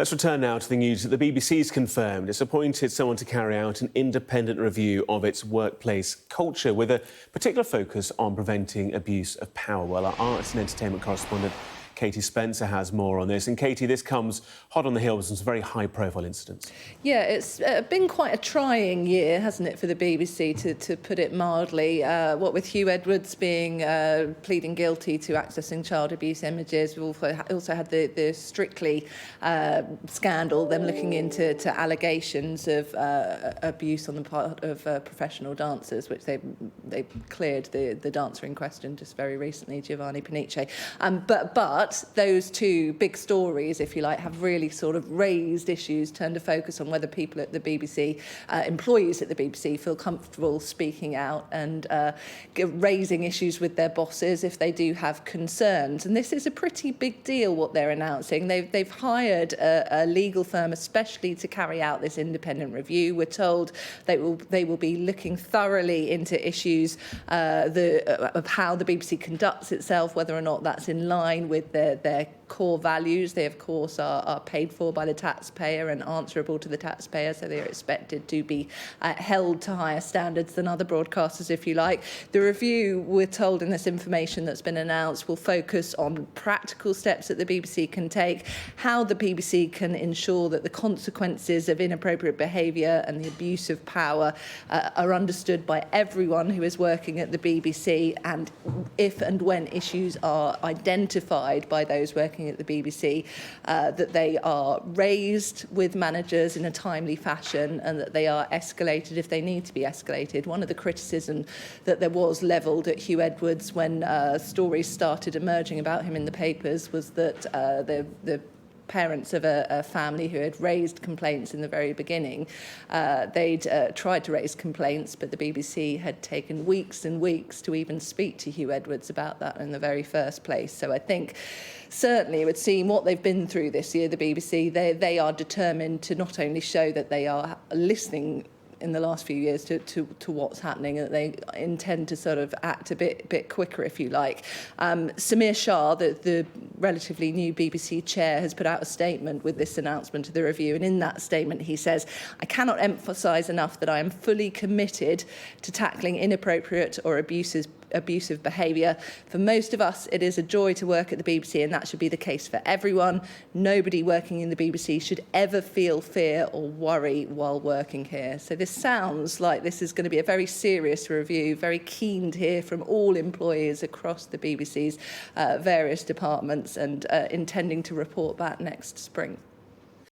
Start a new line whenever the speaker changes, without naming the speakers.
Let's return now to the news that the BBC's confirmed it's appointed someone to carry out an independent review of its workplace culture with a particular focus on preventing abuse of power. Well, our arts and entertainment correspondent Katie Spencer has more on this. And Katie, this comes hot on the heels of some very high-profile incidents.
Yeah, it's been quite a trying year, hasn't it, for the BBC, to put it mildly. What with Hugh Edwards being pleading guilty to accessing child abuse images, we've also had the Strictly scandal, them looking into allegations of abuse on the part of professional dancers, which they cleared the dancer in question just very recently, Giovanni Panice. But those two big stories, if you like, have really sort of raised issues, turned a focus on whether people at the BBC, employees at the BBC, feel comfortable speaking out and raising issues with their bosses if they do have concerns. And this is a pretty big deal, what they're announcing. They've hired a legal firm especially to carry out this independent review. We're told they will be looking thoroughly into issues of how the BBC conducts itself, whether or not that's in line with their core values. They, of course, are paid for by the taxpayer and answerable to the taxpayer, so they're expected to be held to higher standards than other broadcasters, if you like. The review, we're told in this information that's been announced, will focus on practical steps that the BBC can take, how the BBC can ensure that the consequences of inappropriate behaviour and the abuse of power are understood by everyone who is working at the BBC, and if and when issues are identified by those working at the BBC, that they are raised with managers in a timely fashion and that they are escalated if they need to be escalated. One of the criticisms that there was levelled at Hugh Edwards when stories started emerging about him in the papers was that the parents of a family who had raised complaints in the very beginning. They'd tried to raise complaints, but the BBC had taken weeks and weeks to even speak to Hugh Edwards about that in the very first place. So I think certainly it would seem what they've been through this year, the BBC, they are determined to not only show that they are listening in the last few years to what's happening, and that they intend to sort of act a bit quicker, if you like. Samir Shah, the relatively new BBC chair, has put out a statement with this announcement of the review, and in that statement he says, "I cannot emphasise enough that I am fully committed to tackling inappropriate or abusive behaviour. For most of us, it is a joy to work at the BBC, and that should be the case for everyone. Nobody working in the BBC should ever feel fear or worry while working here." So this sounds like this is going to be a very serious review, very keen to hear from all employees across the BBC's various departments, and intending to report back next spring.